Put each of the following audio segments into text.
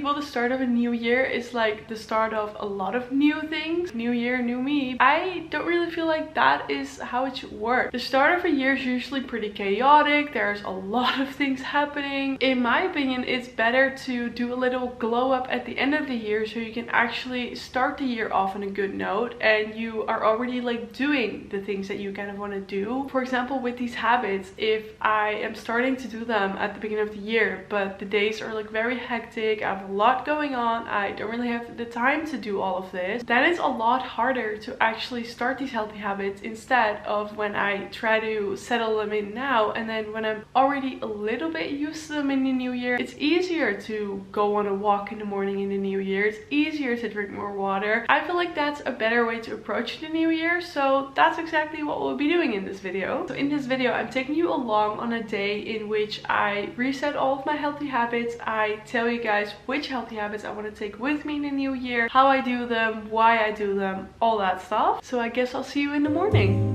people, the start of a new year is like the start of a lot of new things. New year, new me. I don't really feel like that is how it should work. The start of a year is usually pretty chaotic. There's a lot of things happening. In my opinion, it's better to do a little glow up at the end of the year so you can actually start the year off on a good note and you are already like doing the things that you kind of want to do. For example, with these habits, if I am starting to do them at the beginning of the year, but the days are like very hectic, I have a lot going on, I don't really have the time to do all of this, then it's a lot harder to actually start these healthy habits instead of when I try to settle them in now, and then when I'm already a little bit used to them in the new year, it's easier to go on a walk in the morning in the new year. It's easier to drink more water. I feel like that's a better way to approach the new year, so that's exactly what we'll be doing in this video. So in this video, I'm taking you along on a day in which I reset all of my healthy habits. I tell you guys which healthy habits I want to take with me in the new year, how I do them, why I do them, all that stuff. So I guess I'll see you in the morning.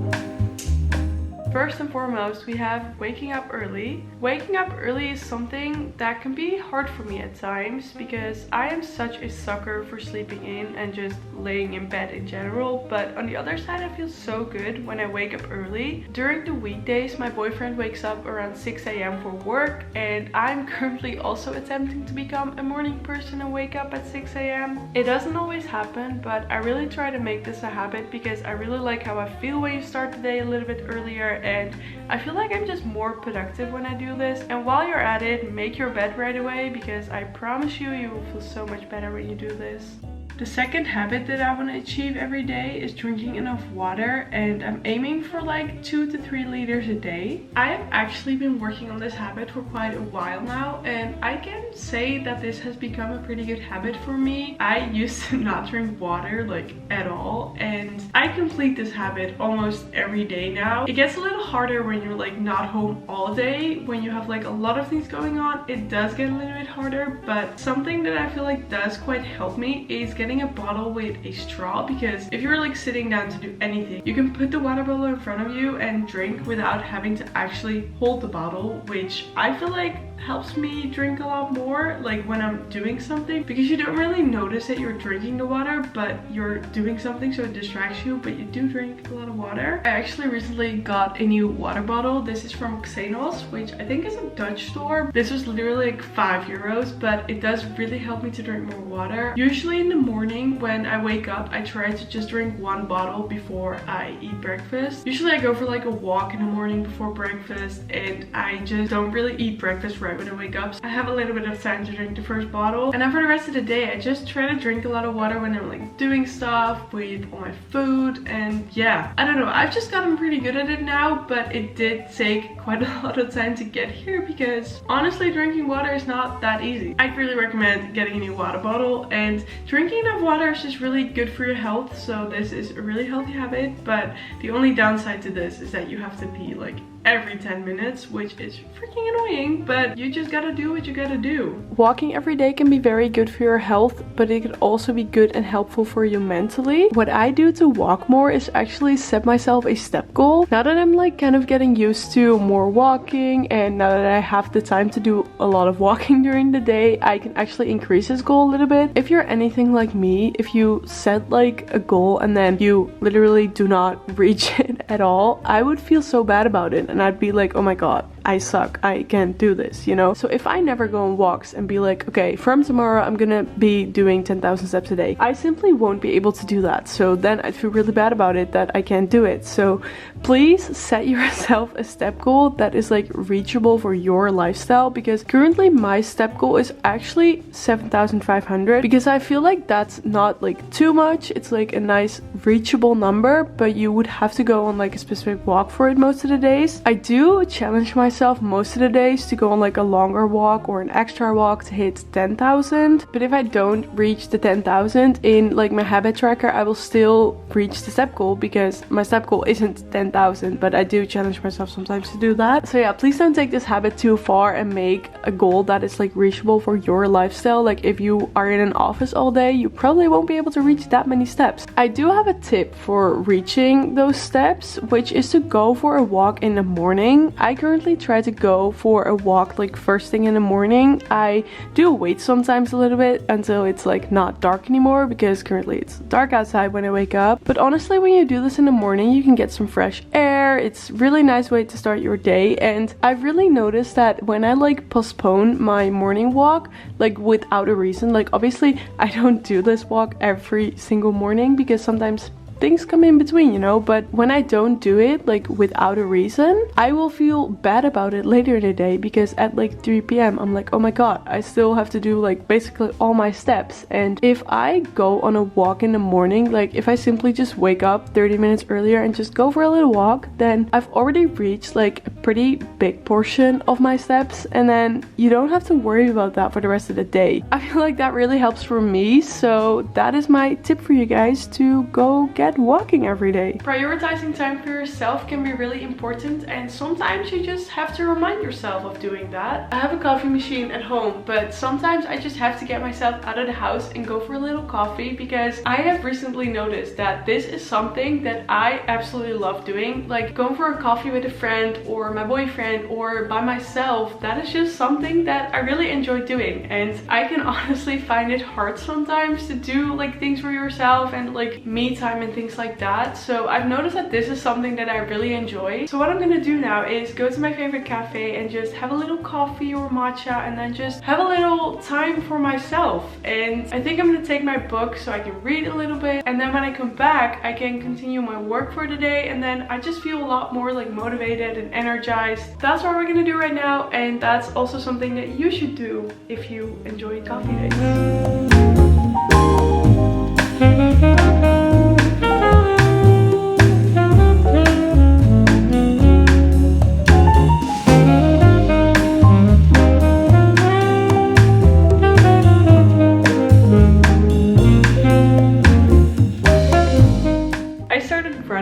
First and foremost, we have waking up early. Waking up early is something that can be hard for me at times because I am such a sucker for sleeping in and just laying in bed in general. But on the other side, I feel so good when I wake up early. During the weekdays, my boyfriend wakes up around 6 a.m. for work, and I'm currently also attempting to become a morning person and wake up at 6 a.m. It doesn't always happen, but I really try to make this a habit because I really like how I feel when you start the day a little bit earlier, and I feel like I'm just more productive when I do this. And while you're at it, make your bed right away because I promise you, you will feel so much better when you do this. The second habit that I want to achieve every day is drinking enough water, and I'm aiming for like 2 to 3 liters a day. I have actually been working on this habit for quite a while now, and I can say that this has become a pretty good habit for me. I used to not drink water like at all, and I complete this habit almost every day now. It gets a little harder when you're like not home all day. When you have like a lot of things going on, it does get a little bit harder, but something that I feel like does quite help me is getting a bottle with a straw, because if you're like sitting down to do anything, you can put the water bottle in front of you and drink without having to actually hold the bottle, which I feel like helps me drink a lot more like when I'm doing something, because you don't really notice that you're drinking the water, but you're doing something so it distracts you, but you do drink a lot of water. I actually recently got a new water bottle. This is from Xenos, which I think is a Dutch store. This was literally like €5, but it does really help me to drink more water. Usually in the morning when I wake up, I try to just drink 1 bottle before I eat breakfast. Usually I go for like a walk in the morning before breakfast, and I just don't really eat breakfast right when I wake up. So I have a little bit of time to drink the first bottle, and then for the rest of the day I just try to drink a lot of water when I'm like doing stuff with all my food. And yeah, I don't know, I've just gotten pretty good at it now, but it did take quite a lot of time to get here because honestly drinking water is not that easy. I'd really recommend getting a new water bottle, and drinking enough water is just really good for your health, so this is a really healthy habit. But the only downside to this is that you have to pee like every 10 minutes, which is freaking annoying, but you just gotta do what you gotta do. Walking every day can be very good for your health, but it can also be good and helpful for you mentally. What I do to walk more is actually set myself a step goal. Now that I'm like kind of getting used to more walking, and now that I have the time to do a lot of walking during the day, I can actually increase this goal a little bit. If you're anything like me, if you set like a goal and then you literally do not reach it at all, I would feel so bad about it. And I'd be like, oh my god, I suck, I can't do this, you know? So if I never go on walks and be like, okay, from tomorrow I'm gonna be doing 10,000 steps a day, I simply won't be able to do that. So then I'd feel really bad about it that I can't do it. So please set yourself a step goal that is like reachable for your lifestyle, because currently my step goal is actually 7,500, because I feel like that's not like too much. It's like a nice reachable number, but you would have to go on like a specific walk for it most of the days. I do challenge myself most of the days to go on like a longer walk or an extra walk to hit 10,000, but if I don't reach the 10,000 in like my habit tracker, I will still reach the step goal, because my step goal isn't 10,000, but I do challenge myself sometimes to do that. So yeah, please don't take this habit too far and make a goal that is like reachable for your lifestyle. Like if you are in an office all day, you probably won't be able to reach that many steps. I do have a tip for reaching those steps, which is to go for a walk in the morning. I currently try to go for a walk like first thing in the morning. I do wait sometimes a little bit until it's like not dark anymore, because currently it's dark outside when I wake up. But honestly, when you do this in the morning, you can get some fresh air. It's a really nice way to start your day. And I've really noticed that when I like postpone my morning walk, like without a reason, like obviously I don't do this walk every single morning because sometimes things come in between, you know, but when I don't do it like without a reason, I will feel bad about it later in the day, because at like 3 p.m. I'm like, oh my god, I still have to do like basically all my steps. And if I go on a walk in the morning, like if I simply just wake up 30 minutes earlier and just go for a little walk, then I've already reached like a pretty big portion of my steps, and then you don't have to worry about that for the rest of the day. I feel like that really helps for me, so that is my tip for you guys, to go get walking every day. Prioritizing time for yourself can be really important, and sometimes you just have to remind yourself of doing that. I have a coffee machine at home, but sometimes I just have to get myself out of the house and go for a little coffee, because I have recently noticed that this is something that I absolutely love doing. Like going for a coffee with a friend or my boyfriend or by myself, that is just something that I really enjoy doing. And I can honestly find it hard sometimes to do like things for yourself and like me time and things like that. So I've noticed that this is something that I really enjoy. So what I'm gonna do now is go to my favorite cafe and just have a little coffee or matcha, and then just have a little time for myself. And I think I'm gonna take my book so I can read a little bit, and then when I come back I can continue my work for the day, and then I just feel a lot more like motivated and energized. That's what we're gonna do right now, and that's also something that you should do if you enjoy coffee dates.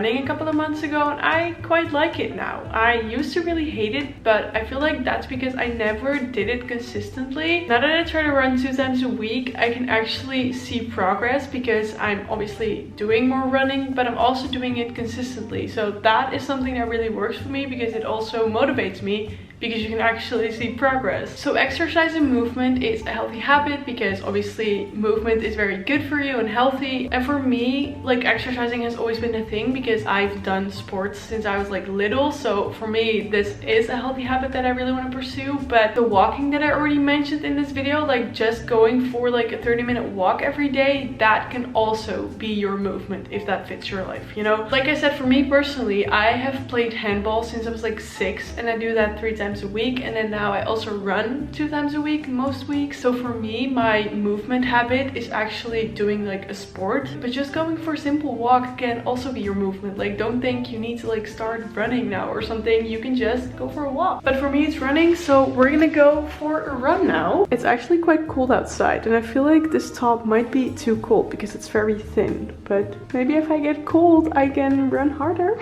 A couple of months ago, and I quite like it now. I used to really hate it, but I feel like that's because I never did it consistently. Now that I try to run 2 times a week, I can actually see progress, because I'm obviously doing more running, but I'm also doing it consistently. So that is something that really works for me, because it also motivates me, because you can actually see progress. So exercise and movement is a healthy habit, because obviously movement is very good for you and healthy. And for me, like exercising has always been a thing, because I've done sports since I was like little. So for me, this is a healthy habit that I really want to pursue. But the walking that I already mentioned in this video, like just going for like a 30-minute walk every day, that can also be your movement if that fits your life, you know? Like I said, for me personally, I have played handball since I was like 6, and I do that 3 times a week, and then now I also run 2 times a week most weeks. So for me, my movement habit is actually doing like a sport, but just going for a simple walk can also be your movement. Like don't think you need to like start running now or something. You can just go for a walk. But for me it's running, so we're gonna go for a run now. It's actually quite cold outside, and I feel like this top might be too cold because it's very thin, but maybe if I get cold I can run harder.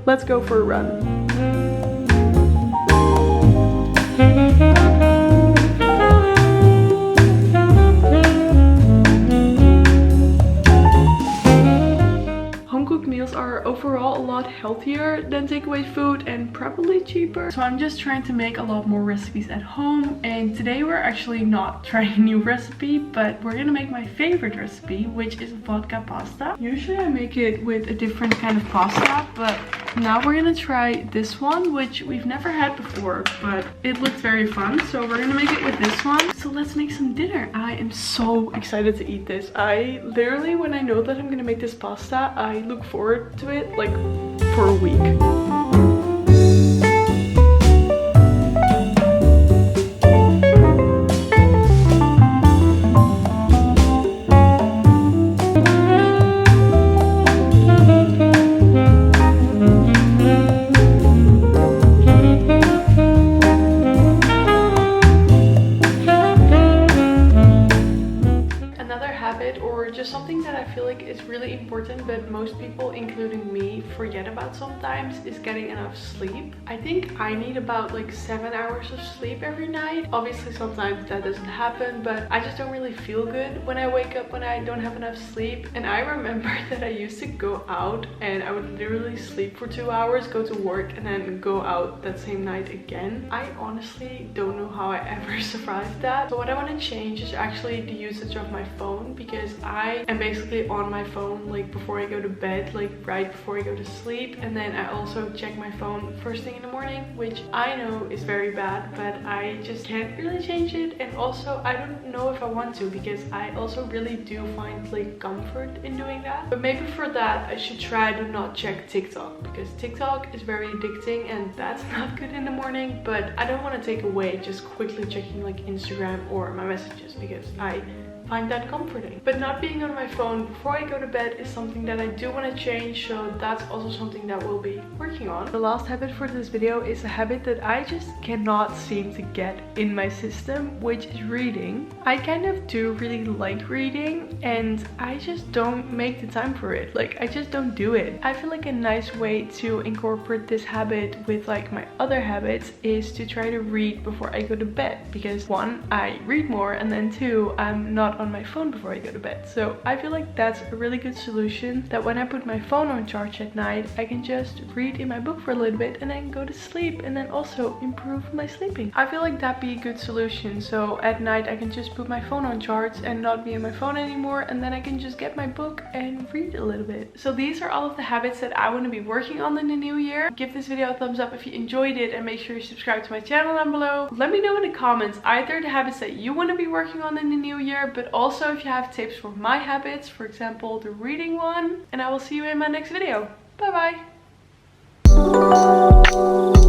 Let's go for a run. Home-cooked meals are overall a lot healthier than takeaway food and probably cheaper. So I'm just trying to make a lot more recipes at home, and today we're actually not trying a new recipe, but we're gonna make my favorite recipe, which is vodka pasta. Usually I make it with a different kind of pasta, but now we're gonna try this one, which we've never had before, but it looks very fun. So we're gonna make it with this one. So let's make some dinner. I am so excited to eat this. I literally, when I know that I'm gonna make this pasta, I look forward to it like for a week. Or just something that I feel like is really important but most people people, including me, forget about sometimes is getting enough sleep. I think I need about like 7 hours of sleep every night. Obviously sometimes that doesn't happen, but I just don't really feel good when I wake up when I don't have enough sleep. And I remember that I used to go out and I would literally sleep for 2 hours, go to work, and then go out that same night again. I honestly don't know how I ever survived that. So what I want to change is actually the usage of my phone, because I am basically on my phone like before I go to bed, like right before I go to sleep, and then I also check my phone first thing in the morning, which I know is very bad, but I just can't really change it. And also I don't know if I want to, because I also really do find like comfort in doing that. But maybe for that I should try to not check TikTok, because TikTok is very addicting and that's not good in the morning. But I don't want to take away just quickly checking like Instagram or my messages, because I find that comforting. But not being on my phone before I go to bed is something that I do want to change, so that's also something that we'll be working on. The last habit for this video is a habit that I just cannot seem to get in my system, which is reading. I kind of do really like reading and I just don't make the time for it. Like I just don't do it. I feel like a nice way to incorporate this habit with like my other habits is to try to read before I go to bed, because one, I read more, and then two, I'm not on my phone before I go to bed. So I feel like that's a really good solution, that when I put my phone on charge at night, I can just read in my book for a little bit and then go to sleep, and then also improve my sleeping. I feel like that'd be a good solution. So at night I can just put my phone on charge and not be on my phone anymore, and then I can just get my book and read a little bit. So these are all of the habits that I want to be working on in the new year. Give this video a thumbs up if you enjoyed it, and make sure you subscribe to my channel down below. Let me know in the comments either the habits that you want to be working on in the new year, but also if you have tips for my habits, for example the reading one. And I will see you in my next video. Bye bye.